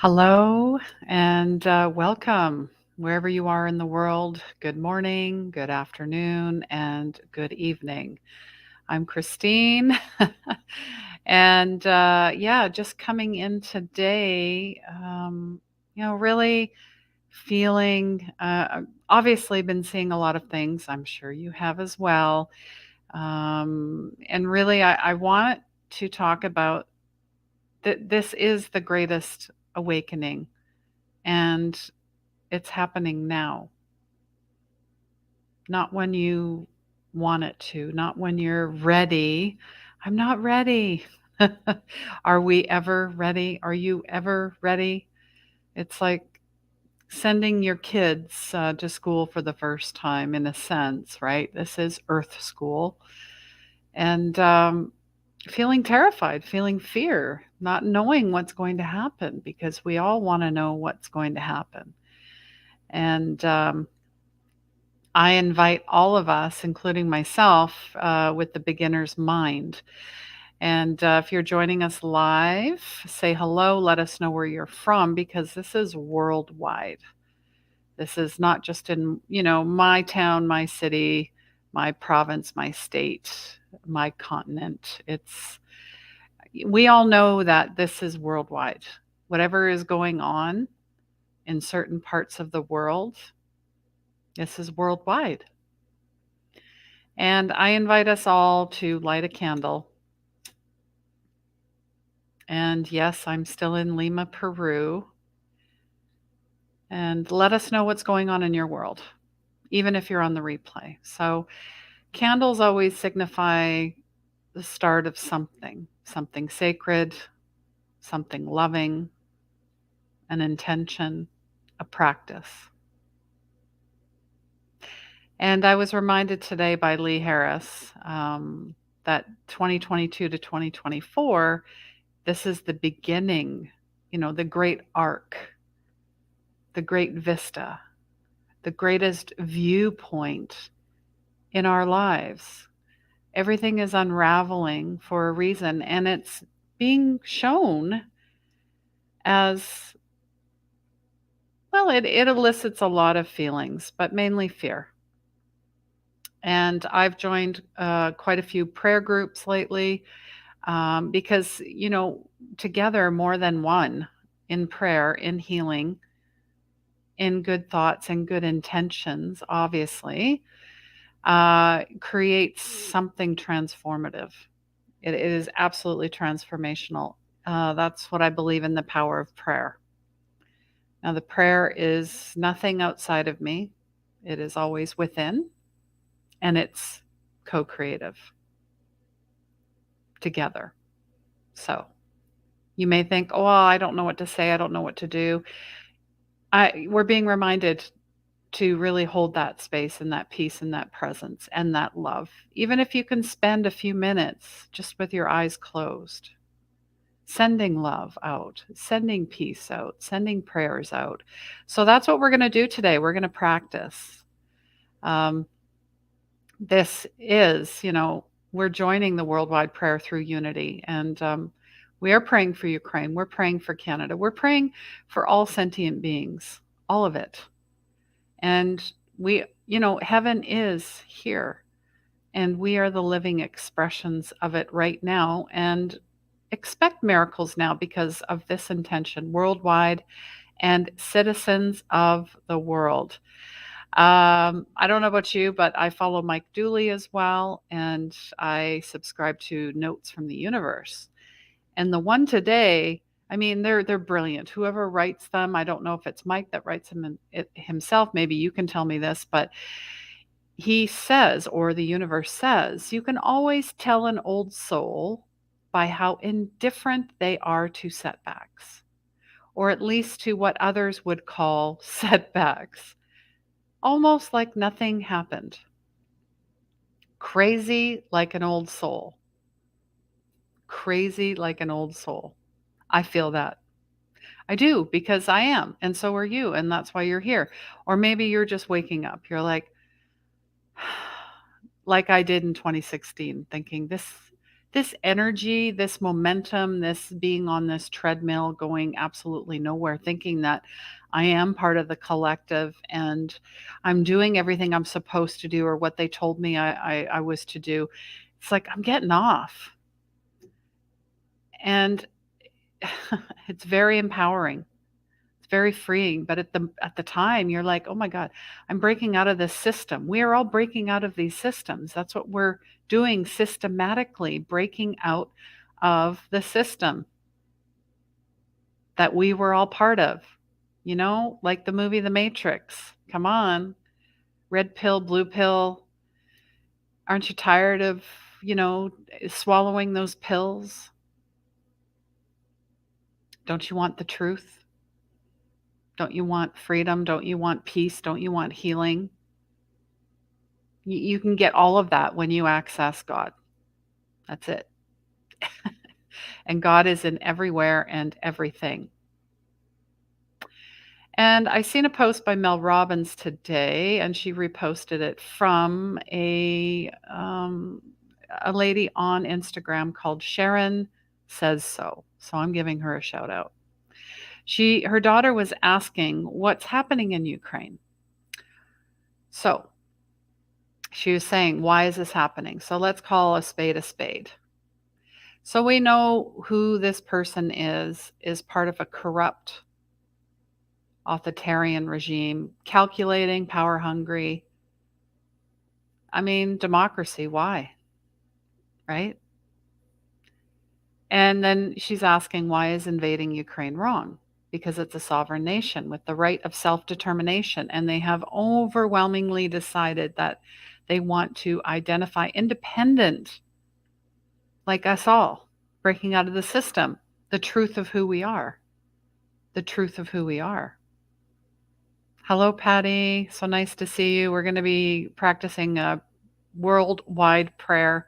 Hello and welcome wherever you are in the world. Good morning, good afternoon, and good evening. I'm Christine. And yeah, just coming in today, really feeling, obviously, been seeing a lot of things. I'm sure you have as well. And really, I want to talk about that this is the greatest awakening. And it's happening now, not when you want it to, not when you're ready. I'm not ready. Are we ever ready? Are you ever ready? It's like sending your kids to school for the first time, in a sense, right? This is Earth school. And feeling terrified, feeling fear, not knowing what's going to happen because we all want to know what's going to happen. And I invite all of us, including myself, with the beginner's mind. And if you're joining us live, say hello, let us know where you're from because this is worldwide. This is not just in, my town, my city, my province, my state, my continent. We all know that this is worldwide. Whatever is going on in certain parts of the world, this is worldwide. And I invite us all to light a candle. And yes, I'm still in Lima, Peru. And let us know what's going on in your world, even if you're on the replay. So, candles always signify the start of something sacred, something loving, an intention, a practice. And I was reminded today by Lee Harris that 2022 to 2024, this is the beginning, the great arc, the great vista, the greatest viewpoint in our lives. Everything is unraveling for a reason, and it's being shown as well, it elicits a lot of feelings, but mainly fear. And I've joined quite a few prayer groups lately because, together more than one in prayer, in healing, in good thoughts and good intentions, obviously, creates something transformative. It is absolutely transformational. That's what I believe in, the power of prayer. Now, the prayer is nothing outside of me, it is always within, and it's co creative together. So you may think, oh, well, I don't know what to say, I don't know what to do. We're being reminded to really hold that space and that peace and that presence and that love. Even if you can spend a few minutes just with your eyes closed, sending love out, sending peace out, sending prayers out. So that's what we're going to do today. We're going to practice. This is, we're joining the worldwide prayer through unity. And we are praying for Ukraine. We're praying for Canada. We're praying for all sentient beings, all of it. And heaven is here. And we are the living expressions of it right now. And expect miracles now because of this intention worldwide and citizens of the world. I don't know about you, but I follow Mike Dooley as well, and I subscribe to Notes from the Universe. And the one today, I mean, they're brilliant. Whoever writes them, I don't know if it's Mike that writes them himself. Maybe you can tell me this, but he says, or the universe says, you can always tell an old soul by how indifferent they are to setbacks, or at least to what others would call setbacks. Almost like nothing happened. Crazy like an old soul. Crazy like an old soul. I feel that. I do because I am, and so are you, and that's why you're here. Or maybe you're just waking up. You're like I did in 2016, thinking This energy, this momentum, this being on this treadmill going absolutely nowhere, thinking that I am part of the collective and I'm doing everything I'm supposed to do or what they told me I was to do. It's like I'm getting off. And it's very empowering. It's very freeing. But at the time you're like, oh my God, I'm breaking out of this system. We are all breaking out of these systems. That's what we're doing systematically, breaking out of the system that we were all part of. Like the movie The Matrix. Come on. Red pill, blue pill. Aren't you tired of, swallowing those pills? Don't you want the truth? Don't you want freedom? Don't you want peace? Don't you want healing? You can get all of that when you access God. That's it. And God is in everywhere and everything. And I seen a post by Mel Robbins today, and she reposted it from a lady on Instagram called Sharon Says So. So I'm giving her a shout out. Her daughter was asking what's happening in Ukraine. So she was saying, why is this happening? So let's call a spade a spade. So we know who this person is part of a corrupt authoritarian regime, calculating, power hungry. I mean, democracy, why? Right? And then she's asking, why is invading Ukraine wrong? Because it's a sovereign nation with the right of self determination. And they have overwhelmingly decided that they want to identify independent, like us all, breaking out of the system, the truth of who we are. The truth of who we are. Hello, Patty. So nice to see you. We're going to be practicing a worldwide prayer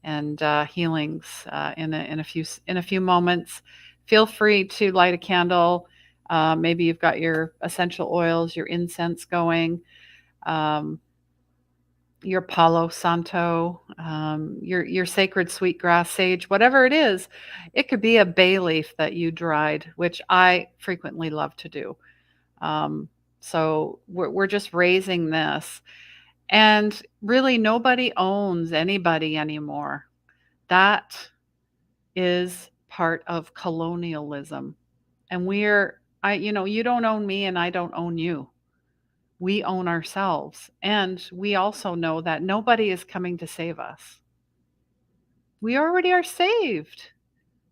and healings in a few moments. Feel free to light a candle. Maybe you've got your essential oils, your incense going, um, your Palo Santo, your sacred sweetgrass sage, whatever it is. It could be a bay leaf that you dried, which I frequently love to do. Um, so we're just raising this. And really, nobody owns anybody anymore. That is part of colonialism. And you don't own me and I don't own you. We own ourselves. And we also know that nobody is coming to save us. We already are saved.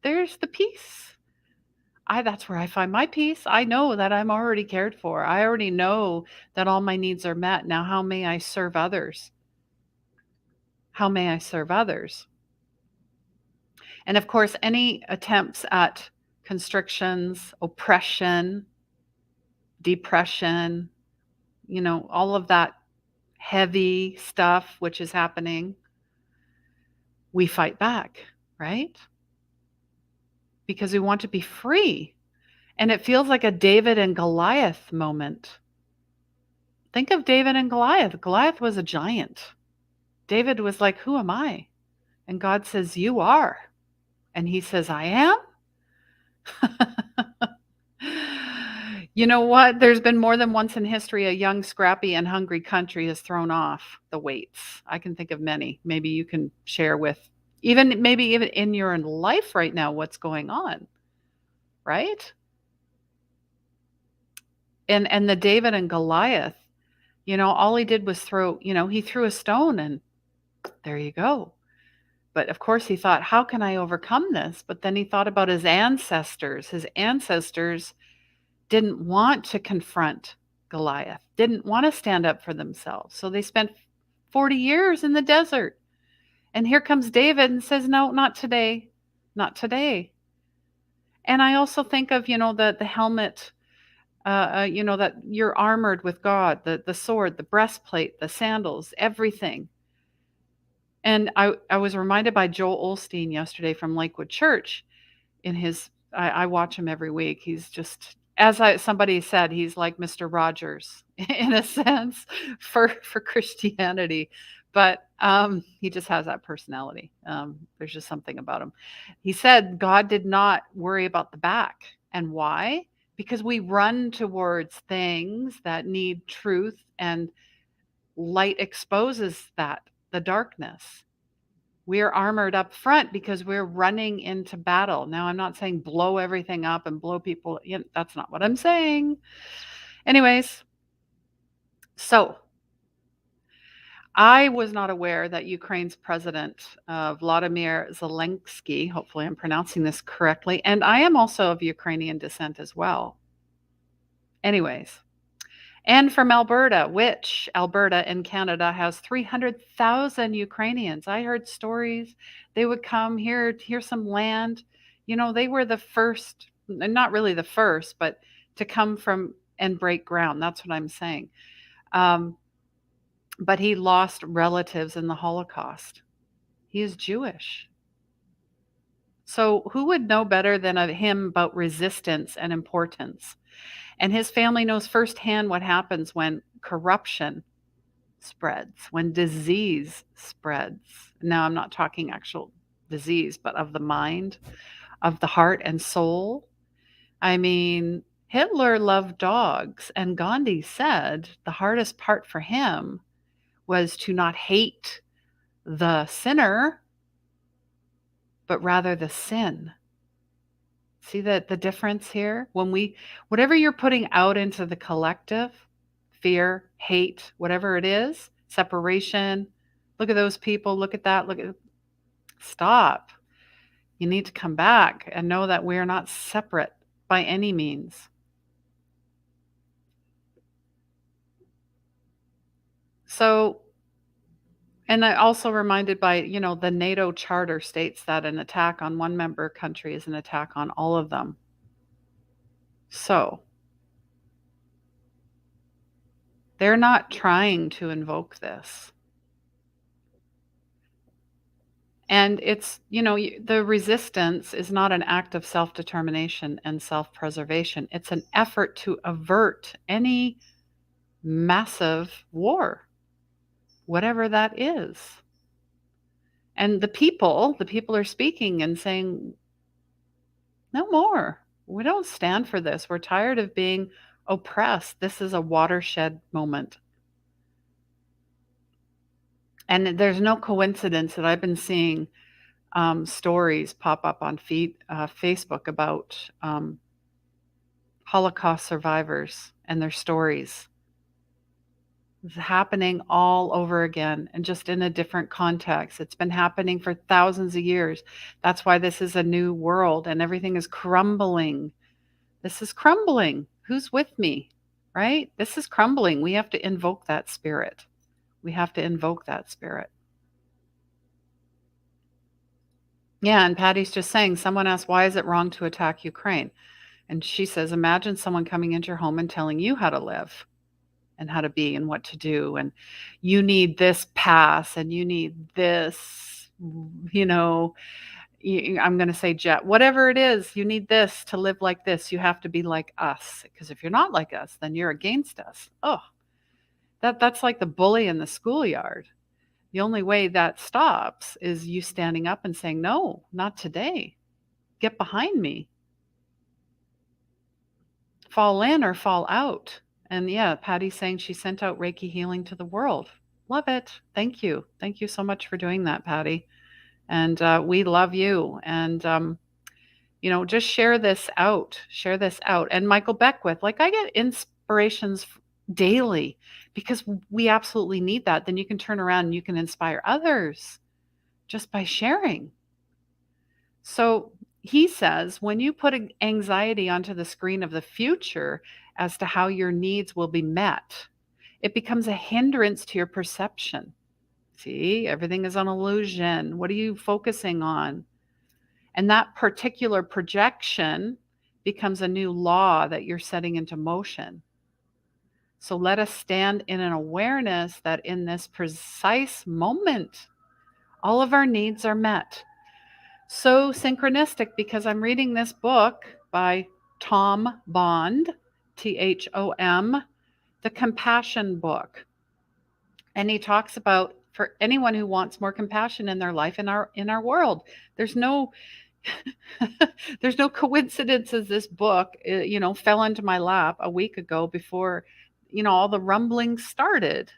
There's the peace. That's where I find my peace. I know that I'm already cared for. I already know that all my needs are met. Now, how may I serve others? How may I serve others? And of course, any attempts at constrictions, oppression, depression, all of that heavy stuff which is happening, we fight back, right? Because we want to be free. And it feels like a David and Goliath moment. Think of David and Goliath. Goliath was a giant. David was like, who am I? And God says, you are. And he says, I am? You know what? There's been more than once in history a young, scrappy, and hungry country has thrown off the weights. I can think of many. Maybe you can share with maybe even in your life right now what's going on, right? And the David and Goliath, all he did was he threw a stone and there you go. But of course he thought, how can I overcome this? But then he thought about his ancestors. His ancestors didn't want to confront Goliath, didn't want to stand up for themselves. So they spent 40 years in the desert. And here comes David and says, no, not today. Not today. And I also think of, the helmet, that you're armored with God, the sword, the breastplate, the sandals, everything. And I was reminded by Joel Osteen yesterday from Lakewood Church in I watch him every week. He's just, somebody said, he's like Mr. Rogers in a sense for Christianity. But he just has that personality. There's just something about him. He said God did not worry about the back. And why? Because we run towards things that need truth, and light exposes that, the darkness. We're armored up front because we're running into battle. Now, I'm not saying blow everything up and blow people. That's not what I'm saying. Anyways, so I was not aware that Ukraine's president, Vladimir Zelensky, hopefully I'm pronouncing this correctly, and I am also of Ukrainian descent as well. Anyways, and from Alberta, which Alberta in Canada has 300,000 Ukrainians. I heard stories they would come here, here's some land. They were the first, not really the first, but to come from and break ground. That's what I'm saying. But he lost relatives in the Holocaust. He is Jewish. So who would know better than him about resistance and importance? And his family knows firsthand what happens when corruption spreads, when disease spreads. Now, I'm not talking actual disease, but of the mind, of the heart and soul. I mean, Hitler loved dogs, and Gandhi said the hardest part for him was to not hate the sinner, but rather the sin. See the difference here? Whatever you're putting out into the collective, fear, hate, whatever it is, separation, look at those people, look at that, stop. You need to come back and know that we are not separate by any means. So, and I also reminded by, the NATO charter states that an attack on one member country is an attack on all of them. So, they're not trying to invoke this. And it's, the resistance is not an act of self-determination and self-preservation. It's an effort to avert any massive war, whatever that is. And the people are speaking and saying, no more. We don't stand for this. We're tired of being oppressed. This is a watershed moment. And there's no coincidence that I've been seeing stories pop up on Facebook about Holocaust survivors and their stories. It's happening all over again, and just in a different context. It's been happening for thousands of years. That's why this is a new world and everything is crumbling. This is crumbling. Who's with me? Right? This is crumbling. We have to invoke that spirit. We have to invoke that spirit. Yeah, and Patty's just saying, someone asked, why is it wrong to attack Ukraine? And she says, imagine someone coming into your home and telling you how to live and how to be and what to do. And you need this pass and you need this, I'm going to say jet, whatever it is, you need this to live like this. You have to be like us. Because if you're not like us, then you're against us. Oh, that's like the bully in the schoolyard. The only way that stops is you standing up and saying, no, not today. Get behind me. Fall in or fall out. And yeah, Patty's saying she sent out Reiki healing to the world. Love it. Thank you. Thank you so much for doing that, Patty. And we love you. And, just share this out. Share this out. And Michael Beckwith, I get inspirations daily because we absolutely need that. Then you can turn around and you can inspire others just by sharing. So he says, when you put anxiety onto the screen of the future as to how your needs will be met, it becomes a hindrance to your perception. See, everything is an illusion. What are you focusing on? And that particular projection becomes a new law that you're setting into motion. So let us stand in an awareness that in this precise moment, all of our needs are met. So synchronistic, because I'm reading this book by Tom Bond, Thom, the Compassion book. And he talks about for anyone who wants more compassion in their life, in our world. There's no there's no coincidences. This book, fell into my lap a week ago before, all the rumblings started.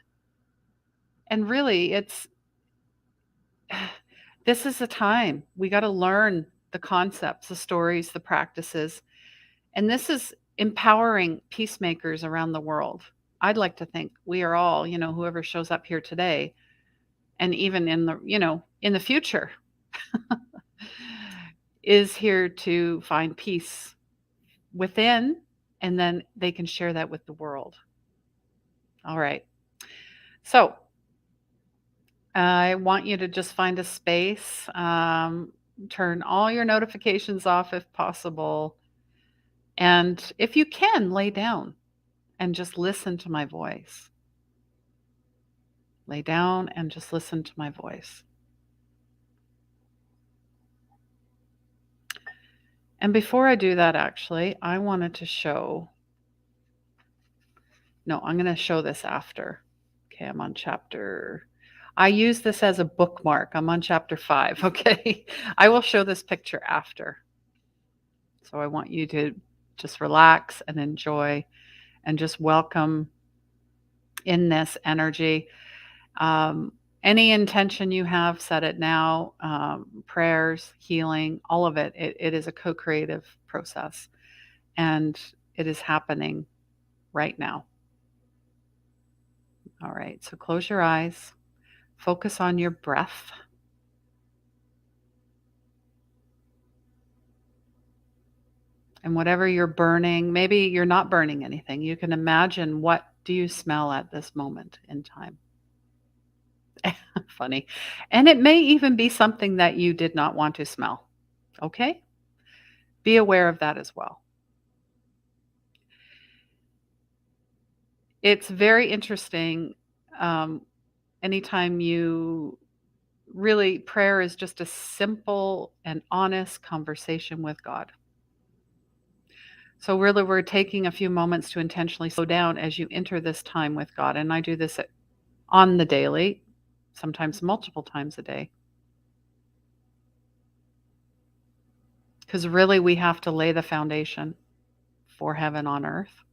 And really, this is the time we got to learn the concepts, the stories, the practices. And this is empowering peacemakers around the world. I'd like to think we are all, whoever shows up here today, and even in the future, is here to find peace within, and then they can share that with the world. All right. So I want you to just find a space, turn all your notifications off if possible. And if you can, lay down and just listen to my voice. Lay down and just listen to my voice. And before I do that, actually, I wanted to show. No, I'm going to show this after. Okay, I'm on chapter. I use this as a bookmark. I'm on chapter 5. Okay, I will show this picture after. So I want you to just relax and enjoy and just welcome in this energy. Any intention you have, set it now. Prayers, healing, all of it. It is a co-creative process, and it is happening right now. All right, so close your eyes. Focus on your breath. And whatever you're burning, maybe you're not burning anything. You can imagine, what do you smell at this moment in time? Funny. And it may even be something that you did not want to smell. Okay? Be aware of that as well. It's very interesting. Anytime you really, prayer is just a simple and honest conversation with God. So really, we're taking a few moments to intentionally slow down as you enter this time with God. And I do this on the daily, sometimes multiple times a day. Because really, we have to lay the foundation for heaven on earth.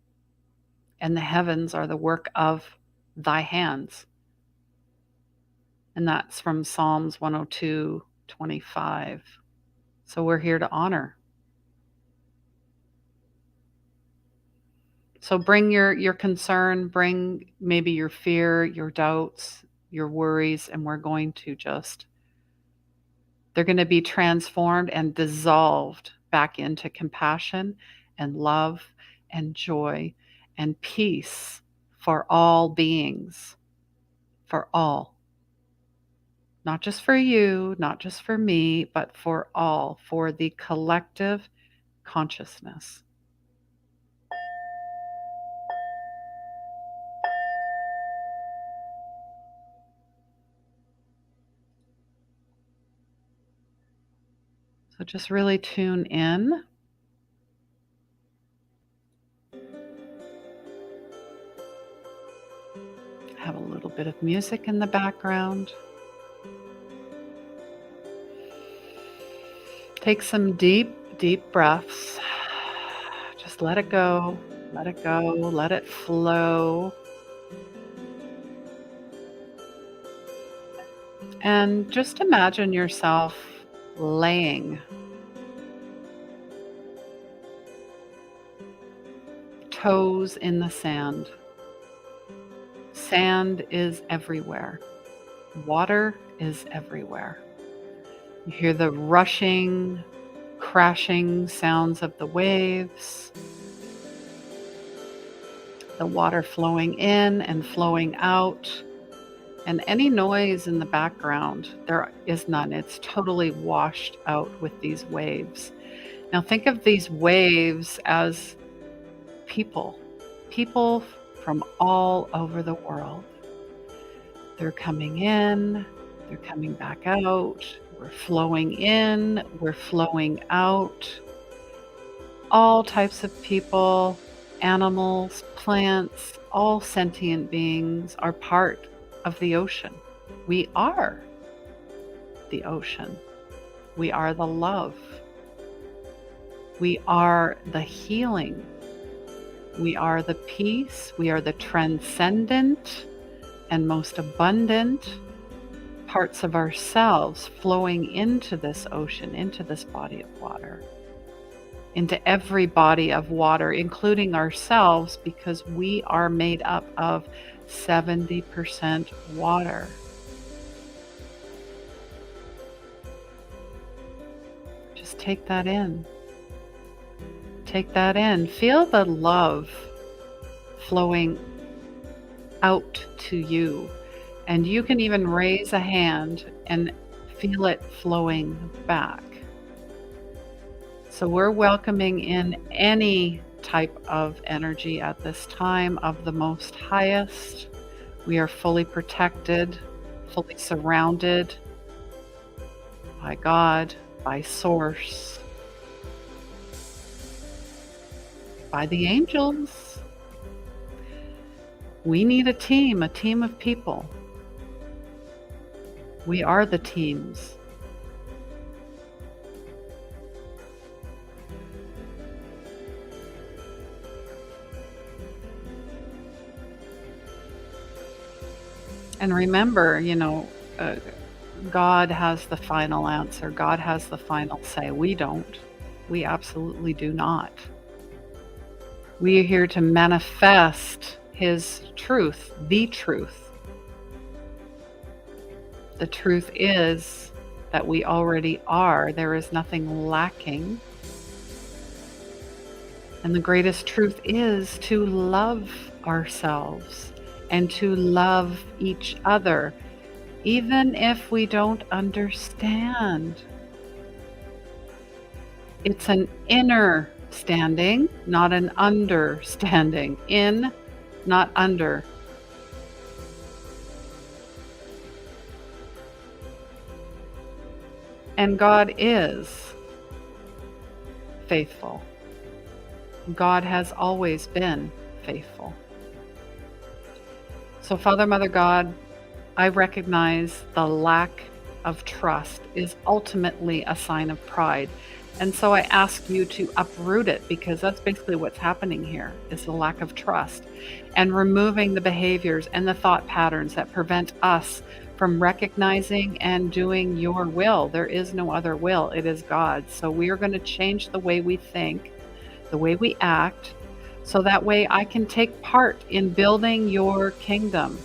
And the heavens are the work of thy hands. And that's from Psalms 102:25. So we're here to honor. So bring your concern, bring maybe your fear, your doubts, your worries, and we're going to they're going to be transformed and dissolved back into compassion and love and joy and peace for all beings, for all. Not just for you, not just for me, but for all, for the collective consciousness. So just really tune in. Have a little bit of music in the background. Take some deep, deep breaths. Just let it go. Let it go. Let it flow. And just imagine yourself laying toes in the sand. Sand is everywhere. Water is everywhere. You hear the rushing, crashing sounds of the waves, the water flowing in and flowing out, and any noise in the background, there is none. It's totally washed out with these waves. Now think of these waves as people from all over the world. They're coming in, they're coming back out, we're flowing in, we're flowing out. All types of people, animals, plants, all sentient beings are part of the ocean. We are the ocean. We are the love. We are the healing. We are the peace. We are the transcendent and most abundant parts of ourselves flowing into this ocean, into this body of water, into every body of water, including ourselves, because we are made up of 70% water. Just take that in. Take that in. Feel the love flowing out to you. And you can even raise a hand and feel it flowing back. So we're welcoming in any type of energy at this time of the most highest. We are fully protected, fully surrounded by God, by Source, by the angels. We need a team of people. We are the teams. And remember, God has the final answer. God has the final say. We don't. We absolutely do not. We are here to manifest His truth, the truth. The truth is that we already are. There is nothing lacking. And the greatest truth is to love ourselves and to love each other, even if we don't understand. It's an inner standing, not an understanding. In, not under. And God is faithful. God has always been faithful. So, Father, Mother, God, I recognize the lack of trust is ultimately a sign of pride. And so I ask you to uproot it, because that's basically what's happening here, is the lack of trust, and removing the behaviors and the thought patterns that prevent us from recognizing and doing your will. There is no other will. It is God. So we are going to change the way we think, the way we act, so that way I can take part in building your kingdom.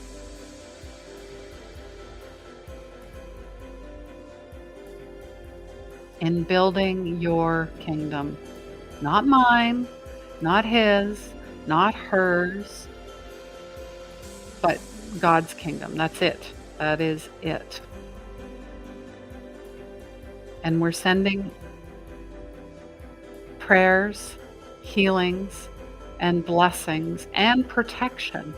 In building your kingdom. Not mine, not his, not hers, but God's kingdom. That's it. That is it. And we're sending prayers, healings, and blessings and protection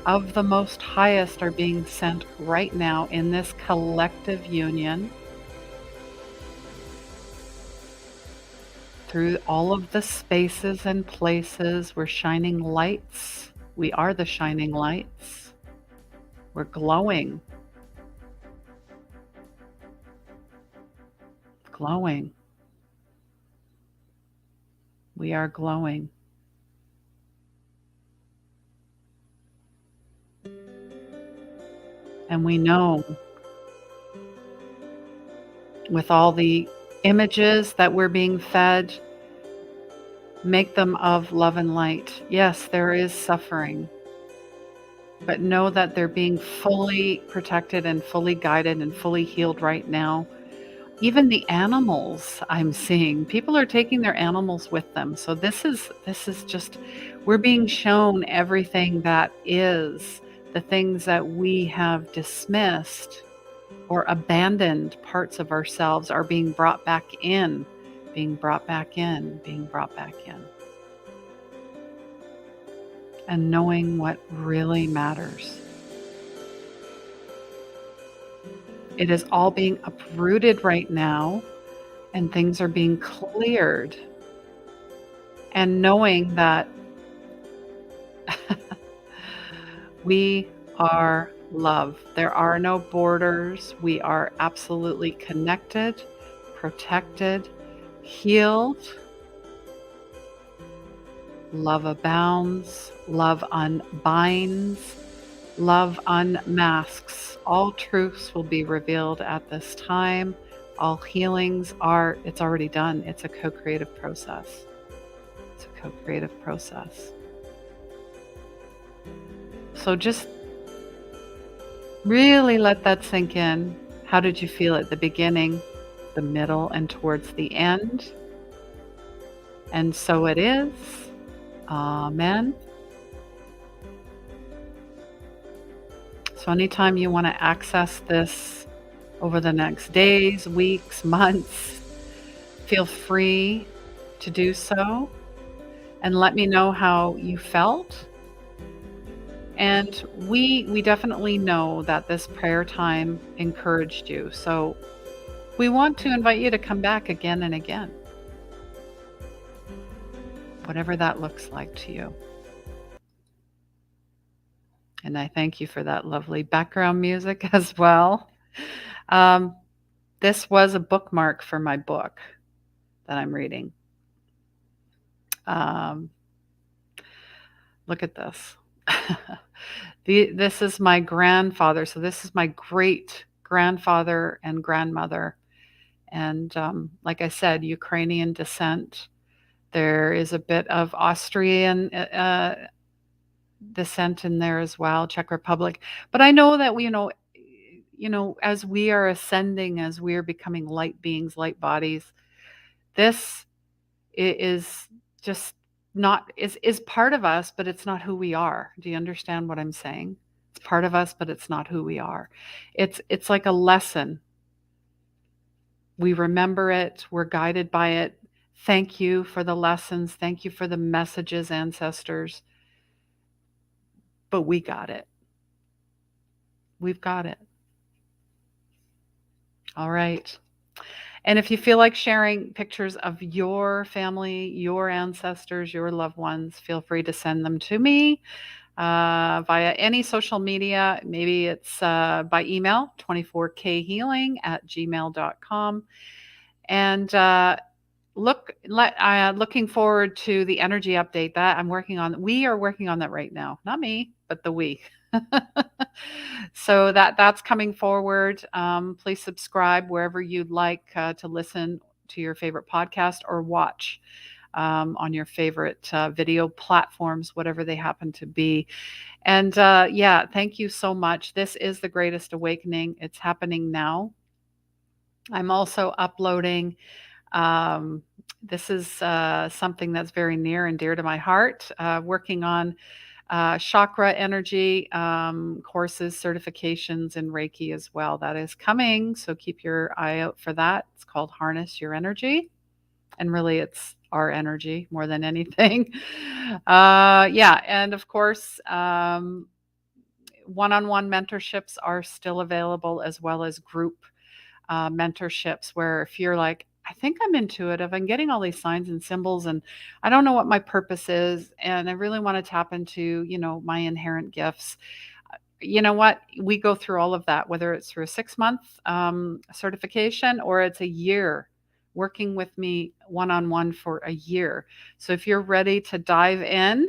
of the Most Highest are being sent right now in this collective union through all of the spaces and places. We're shining lights. We are the shining lights. We're glowing. Glowing. We are glowing. And we know, with all the images that we're being fed, make them of love and light. Yes, there is suffering, but know that they're being fully protected and fully guided and fully healed right now. Even the animals I'm seeing, people are taking their animals with them. So this is just, we're being shown everything that is, the things that we have dismissed or abandoned parts of ourselves are being brought back in, being brought back in, being brought back in. And knowing what really matters. It is all being uprooted right now, and things are being cleared. And knowing that we are love. There are no borders. We are absolutely connected, protected, healed. Love abounds, love unbinds, love unmasks. All truths will be revealed at this time. All healings are, it's already done. It's a co creative process. It's a co creative process. So just really let that sink in. How did you feel at the beginning, the middle, and towards the end? And so it is. Amen. So, anytime you want to access this over the next days, weeks, months, feel free to do so and let me know how you felt. And we definitely know that this prayer time encouraged you. So, we want to invite you to come back again and again, whatever that looks like to you. And I thank you for that lovely background music as well. Um, this was a bookmark for my book that I'm reading. Um, Look at this. This is my grandfather. So this is my great grandfather and grandmother. And like I said, Ukrainian descent. There is a bit of Austrian descent in there as well, Czech Republic. But I know that we, as we are ascending, as we are becoming light beings, light bodies, this is just not is part of us, but it's not who we are. Do you understand what I'm saying? It's part of us, but it's not who we are. It's like a lesson. We remember it, we're guided by it. Thank you for the lessons. Thank you for the messages, ancestors. But we got it. We've got it. All right. And if you feel like sharing pictures of your family, your ancestors, your loved ones, feel free to send them to me via any social media. Maybe it's by email, 24khealing@gmail.com. And looking forward to the energy update that I'm working on. We are working on that right now. Not me, but the we. So that's coming forward. Please subscribe wherever you'd like to listen to your favorite podcast or watch on your favorite video platforms, whatever they happen to be. And yeah, thank you so much. This is the greatest awakening. It's happening now. I'm also uploading. Um, this is something that's very near and dear to my heart. Working on chakra energy courses, certifications in Reiki as well. That is coming. So keep your eye out for that. It's called Harness Your Energy. And really, it's our energy more than anything. Yeah. And of course, one on one mentorships are still available as well as group mentorships where if you're like, I think I'm intuitive. I'm getting all these signs and symbols, and I don't know what my purpose is. And I really want to tap into, my inherent gifts. You know what? We go through all of that, whether it's through a 6 month certification or it's a year working with me one on one for a year. So if you're ready to dive in,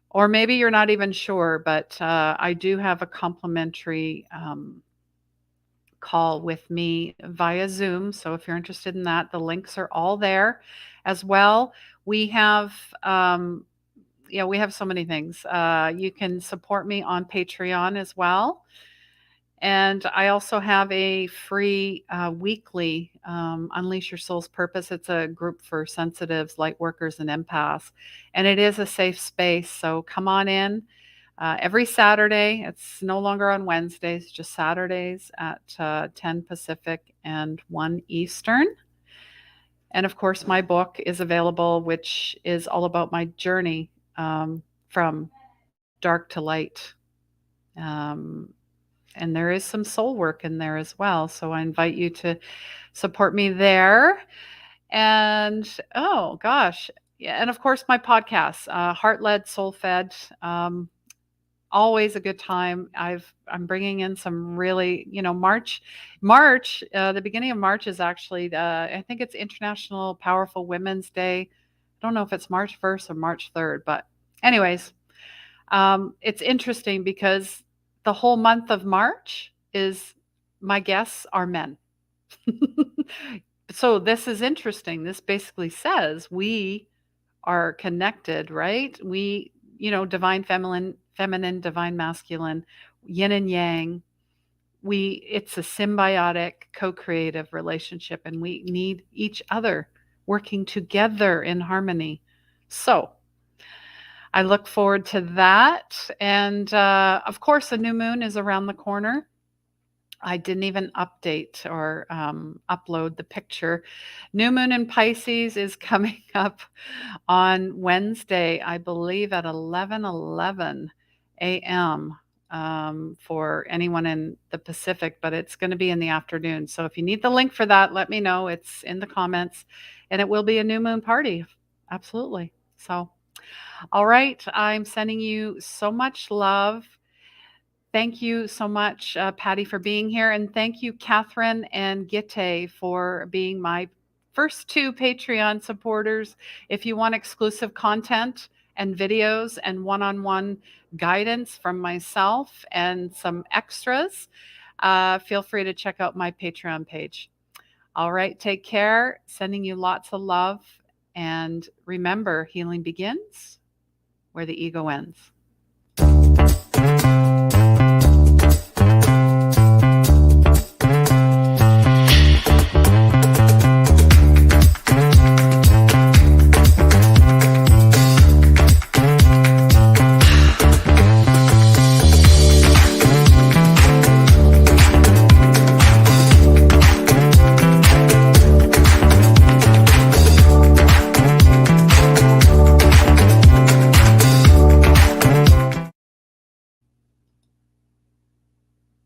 or maybe you're not even sure, but I do have a complimentary call with me via Zoom. So if you're interested in that, the links are all there as well. We have, we have so many things. You can support me on Patreon as well. And I also have a free weekly Unleash Your Soul's Purpose. It's a group for sensitives, light workers, and empaths. And it is a safe space. So come on in. Every Saturday, it's no longer on Wednesdays, just Saturdays at 10 Pacific and 1 Eastern. And of course, my book is available, which is all about my journey from dark to light. And there is some soul work in there as well. So I invite you to support me there. And oh gosh, yeah, and of course, my podcast, Heart Led, Soul Fed. always a good time. I'm bringing in some really, March, the beginning of March is actually I think it's International Powerful Women's Day. I don't know if it's March 1st or March 3rd, but anyways, it's interesting because the whole month of March is my guests are men. So this is interesting. This basically says we are connected, right? We, divine feminine, divine masculine, yin and yang. It's a symbiotic, co-creative relationship, and we need each other working together in harmony. So I look forward to that. And of course, the new moon is around the corner. I didn't even update or upload the picture. New moon in Pisces is coming up on Wednesday, I believe at 11:11 a.m. For anyone in the Pacific, but it's going to be in the afternoon. So if you need the link for that, let me know. It's in the comments, and it will be a new moon party. Absolutely. So, all right. I'm sending you so much love. Thank you so much, Patty, for being here. And thank you, Catherine and Gitte, for being my first two Patreon supporters. If you want exclusive content and videos and one on one guidance from myself and some extras, feel free to check out my Patreon page. All right, take care. Sending you lots of love. And remember, healing begins where the ego ends.